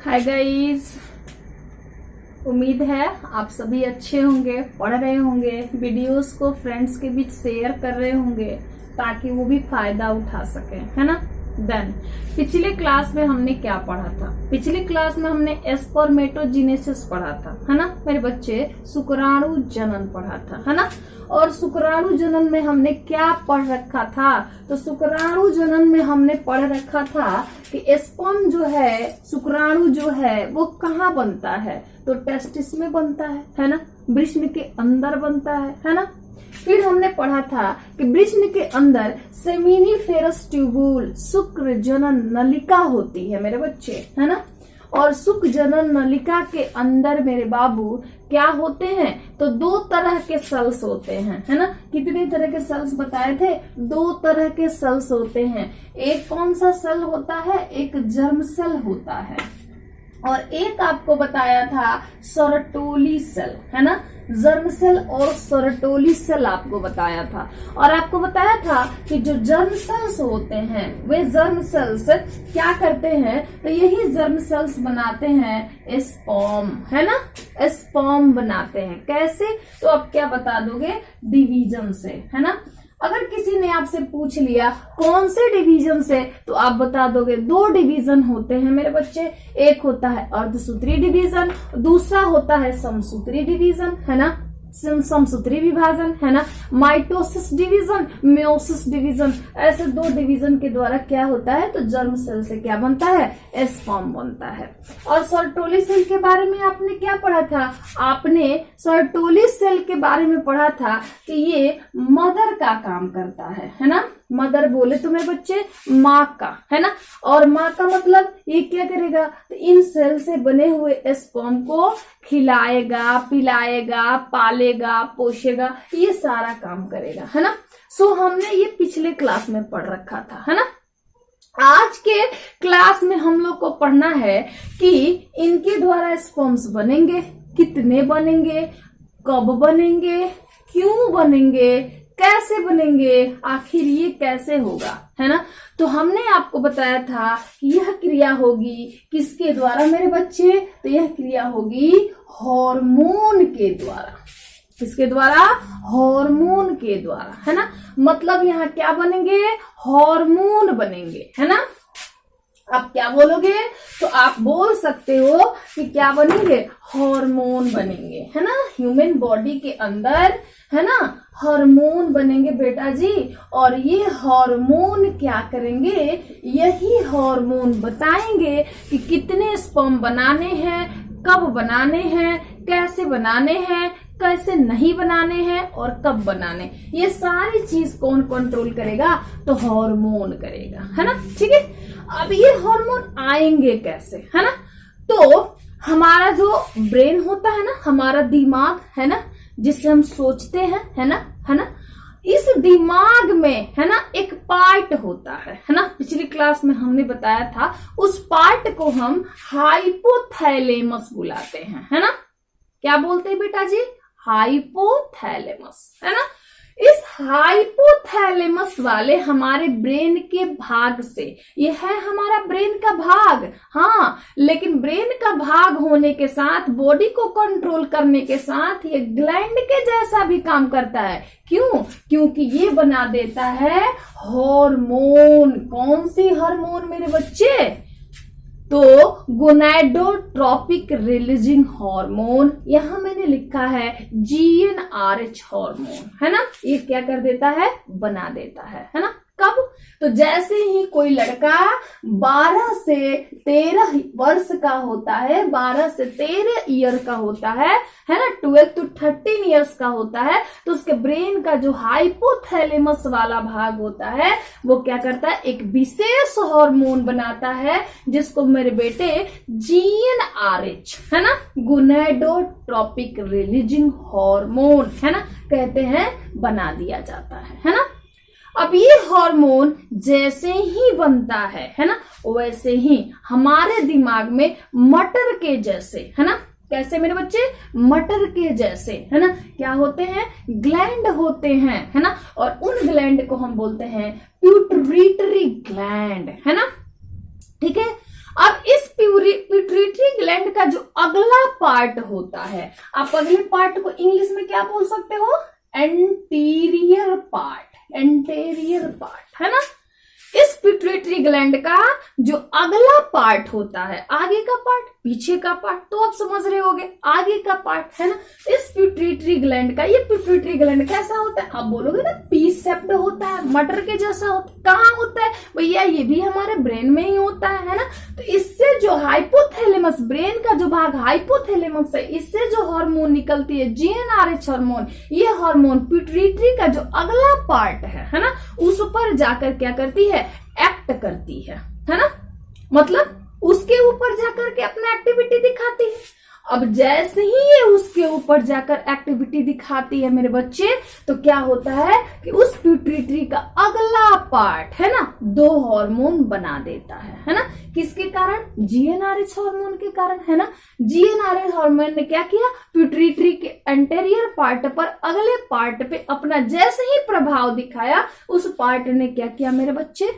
Hi guys, उम्मीद है आप सभी अच्छे होंगे, पढ़ रहे होंगे, वीडियोस को फ्रेंड्स के बीच शेयर कर रहे होंगे ताकि वो भी फायदा उठा सके, है ना। देन पिछले क्लास में हमने क्या पढ़ा था? पिछले क्लास में हमने स्पर्मेटोजेनेसिस पढ़ा था, है ना मेरे बच्चे। शुक्राणु जनन पढ़ा था, है ना। और शुक्राणु जनन में हमने क्या पढ़ रखा था? तो शुक्राणु जनन में हमने पढ़ रखा था कि स्पर्म जो है, शुक्राणु जो है वो कहाँ बनता है? तो टेस्टिस में बनता है ना। वृषण के अंदर बनता है ना। फिर हमने पढ़ा था कि वृषण के अंदर सेमिनिफेरस ट्यूबुल शुक्र जनन नलिका होती है मेरे बच्चे, है ना। और शुक्र जनन नलिका के अंदर मेरे बाबू क्या होते हैं? तो दो तरह के सेल्स होते हैं, है ना। कितने तरह के सेल्स बताए थे? दो तरह के सेल्स होते हैं। एक कौन सा सेल होता है? एक जर्म सेल होता है, और एक आपको बताया था सरटोली सेल, है ना। जर्म सेल और सरटोली सेल आपको बताया था। और आपको बताया था कि जो जर्म सेल्स होते हैं वे जर्म सेल्स क्या करते हैं? तो यही जर्म सेल्स बनाते हैं स्पर्म, है ना। स्पर्म बनाते हैं कैसे? तो आप क्या बता दोगे? डिवीजन से, है ना। अगर किसी ने आपसे पूछ लिया कौन से डिवीजन से, तो आप बता दोगे दो डिवीजन होते हैं मेरे बच्चे। एक होता है अर्धसूत्री डिवीजन, दूसरा होता है समसूत्री डिवीजन, है ना। समसूत्री विभाजन, है ना। माइटोसिस डिवीजन, मेयोसिस डिवीजन, ऐसे दो डिवीजन के द्वारा क्या होता है? तो जर्म सेल से क्या बनता है? स्पर्म बनता है। और सर्टोली सेल के बारे में आपने क्या पढ़ा था? आपने सर्टोली सेल के बारे में पढ़ा था कि ये मदर का काम करता है ना। मदर बोले तो मेरे बच्चे माँ का, है ना। और माँ का मतलब ये क्या करेगा? तो इन सेल से बने हुए स्पर्म को खिलाएगा, पिलाएगा, पालेगा, पोषेगा, ये सारा काम करेगा, है ना। सो हमने ये पिछले क्लास में पढ़ रखा था, है ना। आज के क्लास में हम लोग को पढ़ना है कि इनके द्वारा स्पर्म्स बनेंगे, कितने बनेंगे, कब बनेंगे, क्यों बनेंगे, कैसे बनेंगे, आखिर ये कैसे होगा, है ना। तो हमने आपको बताया था कि यह क्रिया होगी किसके द्वारा मेरे बच्चे? तो यह क्रिया होगी हार्मोन के द्वारा। किसके द्वारा? हार्मोन के द्वारा, है ना। मतलब यहाँ क्या बनेंगे? हार्मोन बनेंगे, है ना। आप क्या बोलोगे? तो आप बोल सकते हो कि क्या बनेंगे? हार्मोन बनेंगे, है ना। ह्यूमन बॉडी के अंदर, है ना, हार्मोन बनेंगे बेटा जी। और ये हार्मोन क्या करेंगे? यही हार्मोन बताएंगे कि कितने स्पर्म बनाने हैं, कब बनाने हैं, कैसे बनाने हैं, कैसे नहीं बनाने हैं और कब बनाने। ये सारी चीज कौन कंट्रोल करेगा? तो हार्मोन करेगा, है ना। ठीक है। अब ये हार्मोन आएंगे कैसे, है ना। तो हमारा जो ब्रेन होता है ना, हमारा दिमाग, है ना, जिससे हम सोचते हैं, है ना, है ना। इस दिमाग में, है ना, एक पार्ट होता है ना। पिछली क्लास में हमने बताया था, उस पार्ट को हम हाइपोथैलेमस बुलाते हैं, है ना। क्या बोलते हैं बेटा जी? हाइपोथैलेमस, है ना। इस हाइपोथैलेमस वाले हमारे ब्रेन के भाग से, ये है हमारा ब्रेन का भाग, हाँ। लेकिन ब्रेन का भाग होने के साथ, बॉडी को कंट्रोल करने के साथ, ये ग्लैंड के जैसा भी काम करता है। क्यों? क्योंकि ये बना देता है हार्मोन। कौन सी हार्मोन मेरे बच्चे? तो गोनाडोट्रोपिक रिलीजिंग हार्मोन, यहां मैंने लिखा है GnRH हार्मोन, है ना। ये क्या कर देता है? बना देता है ना। कब? तो जैसे ही कोई लड़का 12 से 13 वर्ष का होता है, 12 से 13 ईयर का होता है ना, 12 to 13 ईयर्स का होता है, तो उसके ब्रेन का जो हाइपोथैलेमस वाला भाग होता है वो क्या करता है? एक विशेष हार्मोन बनाता है जिसको मेरे बेटे GnRH, है ना, गोनाडोट्रोपिक रिलीजिंग हार्मोन, है ना, कहते हैं, बना दिया जाता है ना। अब ये हार्मोन जैसे ही बनता है ना, वैसे ही हमारे दिमाग में मटर के जैसे, है ना, कैसे मेरे बच्चे? मटर के जैसे, है ना, क्या होते हैं? ग्लैंड होते हैं, है ना। और उन ग्लैंड को हम बोलते हैं प्यूटरीटरी ग्लैंड, है ना। ठीक है। अब इस पिट्यूटरी का जो अगला पार्ट होता है, आप अगले पार्ट को इंग्लिश में क्या बोल सकते हो? एंटीरियर पार्ट, एंटीरियर पार्ट, है ना। इस पिट्यूटरी ग्लैंड का जो अगला पार्ट होता है, आगे का पार्ट, पीछे का पार्ट, तो आप समझ रहे होगे आगे का पार्ट, है ना। इस पिट्यूटरी ग्लैंड का, ये पिट्यूटरी ग्लैंड कैसा होता है? आप बोलोगे ना पी शेप्ड होता है, मटर के जैसा होता है। कहाँ होता है भैया? ये भी हमारे ब्रेन में ही होता है ना। तो इससे जो हाइपोथैलेमस, ब्रेन का जो भाग हाइपोथैलेमस है, इससे जो हार्मोन निकलती है GnRH हार्मोन, ये हार्मोन पिट्यूटरी का जो अगला पार्ट है ना, उस पर जाकर क्या करती है? एक्ट करती है ना। मतलब उसके ऊपर जाकर के अपना एक्टिविटी दिखाती है। अब जैसे ही ये उसके ऊपर जाकर एक्टिविटी दिखाती है मेरे बच्चे, तो क्या होता है कि उस पिट्यूटरी का अगला पार्ट, है ना, 2 हार्मोन बना देता है ना। किसके कारण? GnRH हार्मोन के कारण, है ना। GnRH हार्मोन ने क्या किया? पिट्यूटरी के एंटीरियर पार्ट पर, अगले पार्ट पे अपना जैसे ही प्रभाव दिखाया, उस पार्ट ने क्या किया मेरे बच्चे?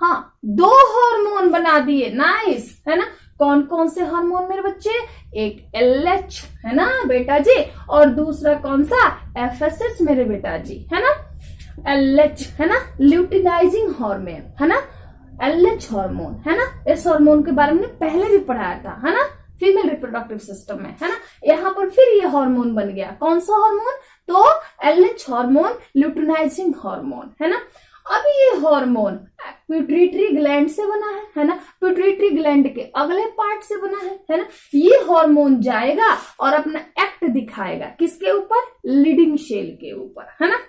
हाँ, 2 हार्मोन बना दिए। नाइस, है ना। कौन कौन से हार्मोन मेरे बच्चे? एक LH, है ना बेटा जी, और दूसरा कौन सा? FSH मेरे बेटा जी, है ना। LH, है ना, ल्यूटिनाइजिंग हार्मोन, है ना। LH हार्मोन, है ना। इस हार्मोन के बारे में पहले भी पढ़ाया था, है ना, फीमेल रिप्रोडक्टिव सिस्टम में, है ना। यहाँ पर फिर ये हार्मोन बन गया। कौन सा हार्मोन? तो LH हार्मोन, ल्यूटिनाइजिंग हार्मोन, है ना। अब ये हार्मोन पिट्यूटरी ग्लैंड से बना है ना। पिट्यूटरी ग्लैंड के अगले पार्ट से बना है ना। ये हार्मोन जाएगा और अपना एक्ट दिखाएगा किसके ऊपर? लीडिंग सेल के ऊपर, है ना।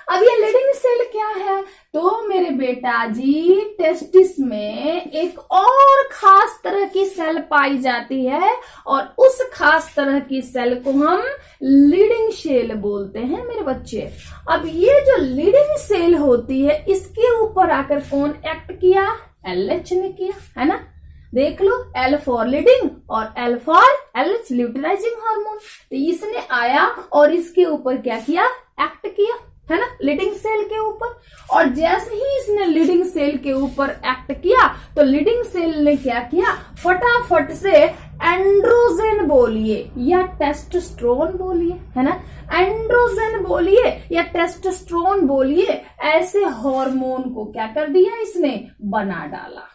अब ये लीडिंग सेल क्या है? तो मेरे बेटा जी, टेस्टिस में एक और खास तरह की सेल पाई जाती है, और उस खास तरह की सेल को हम लीडिंग सेल बोलते हैं मेरे बच्चे। अब ये जो लीडिंग सेल होती है, इसके ऊपर आकर कौन एक्ट किया? LH ने किया, है ना। देख लो, L फॉर लीडिंग और L for LH, luteinizing hormone. तो इसने आया और इसके ऊपर क्या किया? एक्ट किया, है ना, लीडिंग सेल के ऊपर। और जैसे ही इसने लीडिंग सेल के ऊपर एक्ट किया, तो लीडिंग सेल ने क्या किया? फटाफट से एंड्रोजन बोलिए या टेस्टोस्टेरोन बोलिए, है ना, एंड्रोजन बोलिए या टेस्टोस्टेरोन बोलिए, ऐसे हार्मोन को क्या कर दिया? इसने बना डाला,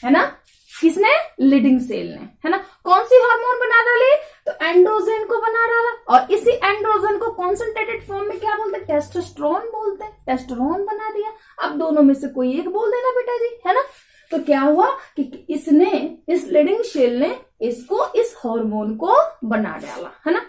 है ना। किसने? लीडिंग सेल ने, है ना। कौन सी हार्मोन बना डाली? तो एंड्रोजन को बना डाला, और इसी एंड्रोजन को कॉन्सेंट्रेटेड फॉर्म में क्या बोलते हैं? टेस्टोस्टेरोन बोलते हैं। टेस्टोस्टेरोन बना दिया। अब दोनों में से कोई एक बोल देना बेटा जी, है ना। तो क्या हुआ कि इसने, इस लीडिंग सेल ने इसको, इस हार्मोन को बना डाला, है ना।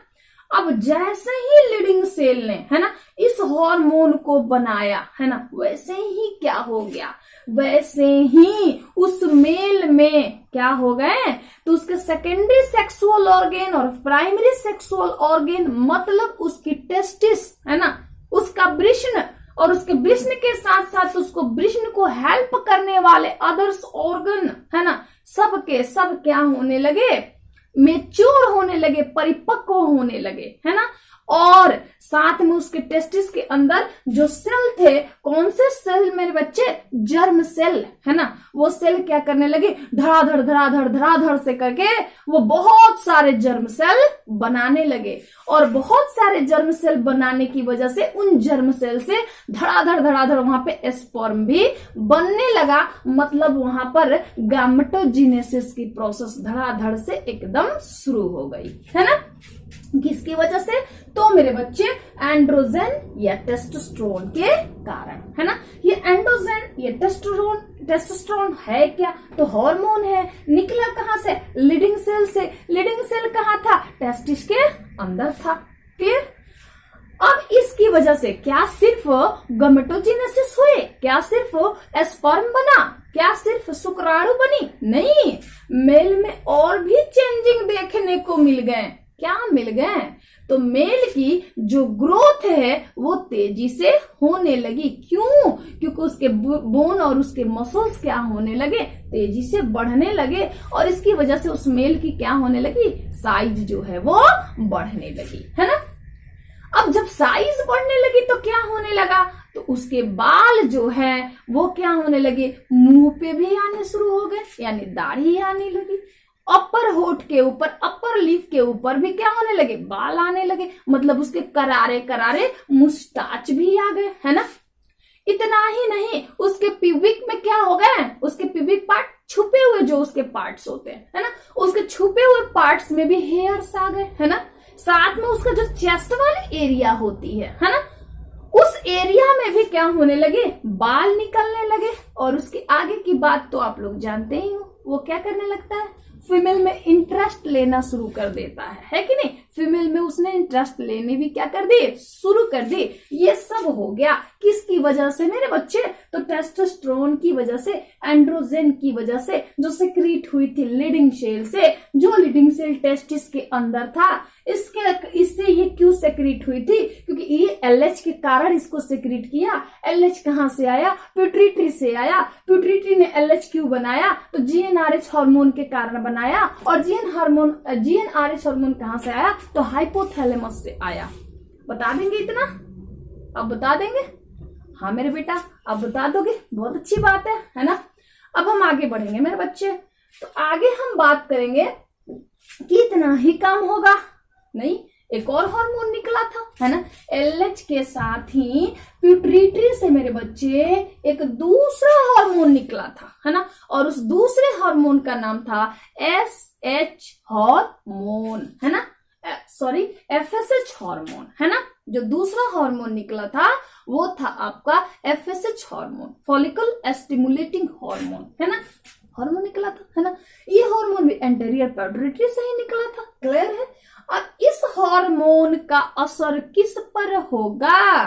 अब जैसे ही लीडिंग सेल ने, है ना, इस हार्मोन को बनाया, है ना, वैसे ही क्या हो गया? वैसे ही उस मेल में क्या हो गए? तो उसके सेकेंडरी सेक्सुअल ऑर्गेन और प्राइमरी सेक्सुअल ऑर्गेन, मतलब उसकी टेस्टिस, है ना, उसका वृषण, और उसके वृषण के साथ साथ उसको वृषण को हेल्प करने वाले अदर्स ऑर्गन, है ना, सब के सब क्या होने लगे? मेच्योर होने लगे, परिपक्व होने लगे, है ना। और साथ में उसके टेस्टिस के अंदर जो सेल थे, कौन से सेल मेरे बच्चे? जर्म सेल, है ना। वो सेल क्या करने लगे? धड़ाधड़ धड़ाधड़ धड़ाधड़ से करके वो बहुत सारे जर्म सेल बनाने लगे, और बहुत सारे जर्म सेल बनाने की वजह से उन जर्म सेल से धड़ाधड़ धड़ाधड़ वहां पे स्पर्म भी बनने लगा। मतलब वहां पर गैमेटोजेनेसिस की प्रोसेस धड़ाधड़ से एकदम शुरू हो गई, है ना। किसकी वजह से? तो मेरे बच्चे एंड्रोजन या टेस्टोस्टेरोन के कारण, है ना। ये एंड्रोजन, ये टेस्टोस्टेरोन है क्या? तो हार्मोन है। निकला कहां से? लीडिंग सेल से। लीडिंग सेल कहां था? टेस्टिस के अंदर था। क्लियर? अब इसकी वजह से क्या सिर्फ गैमेटोजेनेसिस हुए? क्या सिर्फ स्पर्म बना? क्या सिर्फ शुक्राणु बनी? नहीं, मेल में और भी चेंजिंग देखने को मिल गए। क्या मिल गए? तो मेल की जो ग्रोथ है वो तेजी से होने लगी। क्यों? क्योंकि उसके बोन और उसके मसल्स क्या होने लगे? तेजी से बढ़ने लगे, और इसकी वजह से उस मेल की क्या होने लगी? साइज जो है वो बढ़ने लगी, है ना। अब जब साइज बढ़ने लगी तो क्या होने लगा? तो उसके बाल जो है वो क्या होने लगे? मुंह पे भी आने शुरू हो गए, यानी दाढ़ी आने लगी। अपर होठ के ऊपर, अपर लिप के ऊपर भी क्या होने लगे, बाल आने लगे, मतलब उसके करारे करारे मुस्टाच भी आ गए, है ना। इतना ही नहीं, उसके प्यूबिक में क्या हो गए, उसके प्यूबिक पार्ट छुपे हुए जो उसके पार्ट्स होते हैं, है ना, उसके छुपे हुए पार्ट्स में भी हेयर्स आ गए, है ना। साथ में उसका जो चेस्ट वाली एरिया होती है ना, उस एरिया में भी क्या होने लगे, बाल निकलने लगे। और उसके आगे की बात तो आप लोग जानते ही हो, वो क्या करने लगता है, फीमेल में इंटरेस्ट लेना शुरू कर देता है कि नहीं। फीमेल में उसने इंटरेस्ट लेने भी क्या कर दी, शुरू कर दी। ये सब हो गया किसकी वजह से मेरे बच्चे, तो टेस्टोस्टेरोन की वजह से, एंड्रोजन की वजह से, जो सिक्रीट हुई थी लीडिंग सेल से, जो लीडिंग सेल टेस्टिस के अंदर था। इससे ये क्यों सिक्रीट हुई थी, क्योंकि ये एलएच के कारण इसको सिक्रीट किया। एलएच कहां से आया, पिट्यूटरी से आया। पिट्यूटरी ने एलएच क्यों बनाया, तो जीएनआरएच हार्मोन के कारण बनाया। और जीएनआरएच हार्मोन कहां से आया, तो हाइपोथैलेमस से आया। बता देंगे इतना, अब बता देंगे, हाँ मेरे बेटा अब बता दोगे, बहुत अच्छी बात है ना। अब हम आगे बढ़ेंगे मेरे बच्चे, तो आगे हम बात करेंगे कि इतना ही काम होगा नहीं, एक और हार्मोन निकला था, है ना। एलएच के साथ ही पिट्यूटरी से मेरे बच्चे एक दूसरा हार्मोन निकला था, है ना। और उस दूसरे हार्मोन का नाम था एसएच हार्मोन, है ना, सॉरी एफएसएच हार्मोन, है ना। जो दूसरा हार्मोन निकला था वो था आपका FSH hormone, follicle stimulating hormone, है ना। हार्मोन निकला था, है ना। ये हार्मोन भी एंटीरियर पिट्यूटरी से ही निकला था, क्लियर है। और इस हार्मोन का असर किस पर होगा,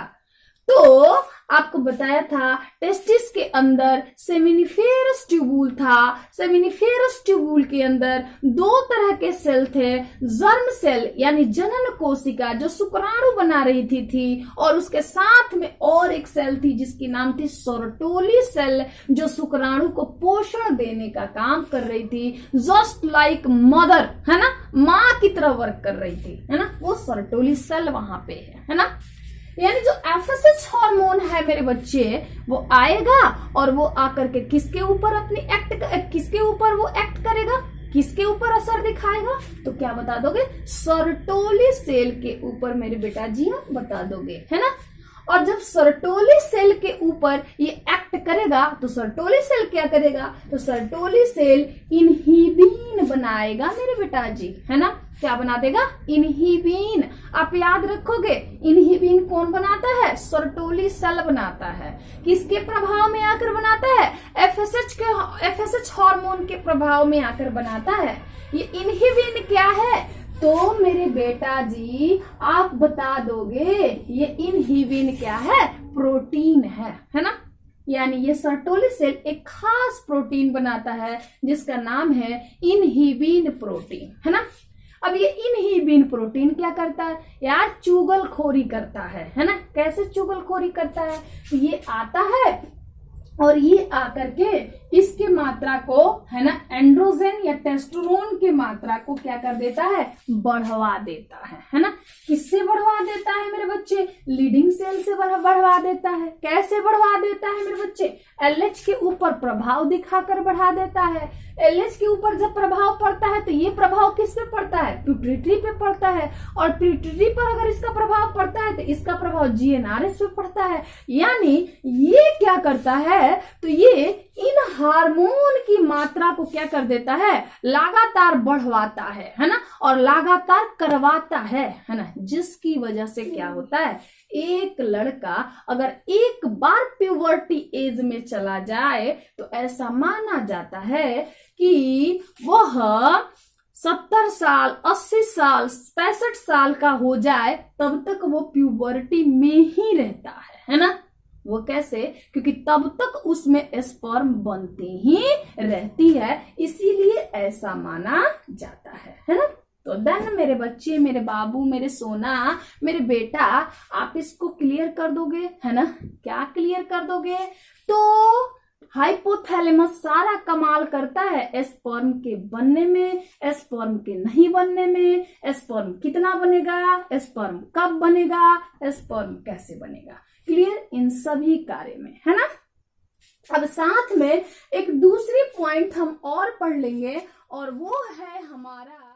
तो आपको बताया था टेस्टिस के अंदर सेमिनिफेरस ट्यूबुल था। सेमिनिफेरस ट्यूबुल के अंदर दो तरह के सेल थे, जर्म सेल यानी जनन कोशिका जो शुक्राणु बना रही थी, और उसके साथ में और एक सेल थी जिसकी नाम थी सोर्टोली सेल, जो शुक्राणु को पोषण देने का काम कर रही थी, जस्ट लाइक मदर, है ना, माँ की तरह वर्क कर रही थी, है ना। वो सोर्टोली सेल वहां पे है ना। यानी जो एफएसएच हार्मोन है मेरे बच्चे, वो आएगा और वो आकर के किसके ऊपर किसके ऊपर वो एक्ट करेगा, किसके ऊपर असर दिखाएगा, तो क्या बता दोगे, सर्टोली सेल के ऊपर मेरे बेटा जी आप बता दोगे, है ना। और जब सर्टोली सेल के ऊपर ये एक्ट करेगा तो सर्टोली सेल क्या करेगा, तो सर्टोली सेल इनहिबिन बनाएगा मेरे बेटा जी, है ना। क्या बना देगा, इनहिबिन। आप याद रखोगे इनहिबिन कौन बनाता है, सर्टोली सेल बनाता है। किसके प्रभाव में आकर बनाता है, एफएसएच हार्मोन के प्रभाव में आकर बनाता है। ये इनहिबिन क्या है, तो मेरे बेटा जी आप बता दोगे ये इनहिबिन क्या है, प्रोटीन है ना। यानी ये सर्टोली सेल एक खास प्रोटीन बनाता है जिसका नाम है इनहिबिन प्रोटीन, है ना। अब ये इनहिबिन प्रोटीन क्या करता है यार, चुगलखोरी करता है ना। कैसे चुगलखोरी करता है, तो ये आता है और ये आकर के इसके मात्रा को, है ना, एंड्रोजन या टेस्टोस्टेरोन के मात्रा को क्या कर देता है, बढ़वा देता है ना। किससे बढ़वा देता है मेरे बच्चे, लीडिंग सेल से बढ़वा देता है। कैसे बढ़वा देता है मेरे बच्चे, एलएच के ऊपर प्रभाव दिखाकर बढ़ा देता है। एलएच के ऊपर जब प्रभाव पड़ता है तो ये प्रभाव किस पे पड़ता है, पिट्यूटरी पे पड़ता है। और पिट्यूटरी पर अगर इसका प्रभाव पड़ता है तो इसका प्रभाव जीएनआरएच पे पड़ता है। यानी ये क्या करता है, तो ये इन हार्मोन की मात्रा को क्या कर देता है, लगातार बढ़वाता है ना, और लगातार करवाता है ना। जिसकी वजह से क्या होता है, एक लड़का अगर एक बार प्यूबर्टी एज में चला जाए तो ऐसा माना जाता है कि वह 70 साल, 80 साल, 65 साल का हो जाए तब तक वो प्यूबर्टी में ही रहता है ना। वो कैसे, क्योंकि तब तक उसमें स्पर्म बनती ही रहती है, इसीलिए ऐसा माना जाता है ना। तो देन मेरे बच्चे, मेरे बाबू, मेरे सोना, मेरे बेटा, आप इसको क्लियर कर दोगे, है ना। क्या क्लियर कर दोगे, तो हाइपोथैलेमस सारा कमाल करता है स्पर्म के बनने में, स्पर्म के नहीं बनने में, स्पर्म कितना बनेगा, स्पर्म कब बनेगा, स्पर्म कैसे बनेगा, क्लियर इन सभी कार्य में, है ना। अब साथ में एक दूसरी पॉइंट हम और पढ़ लेंगे और वो है हमारा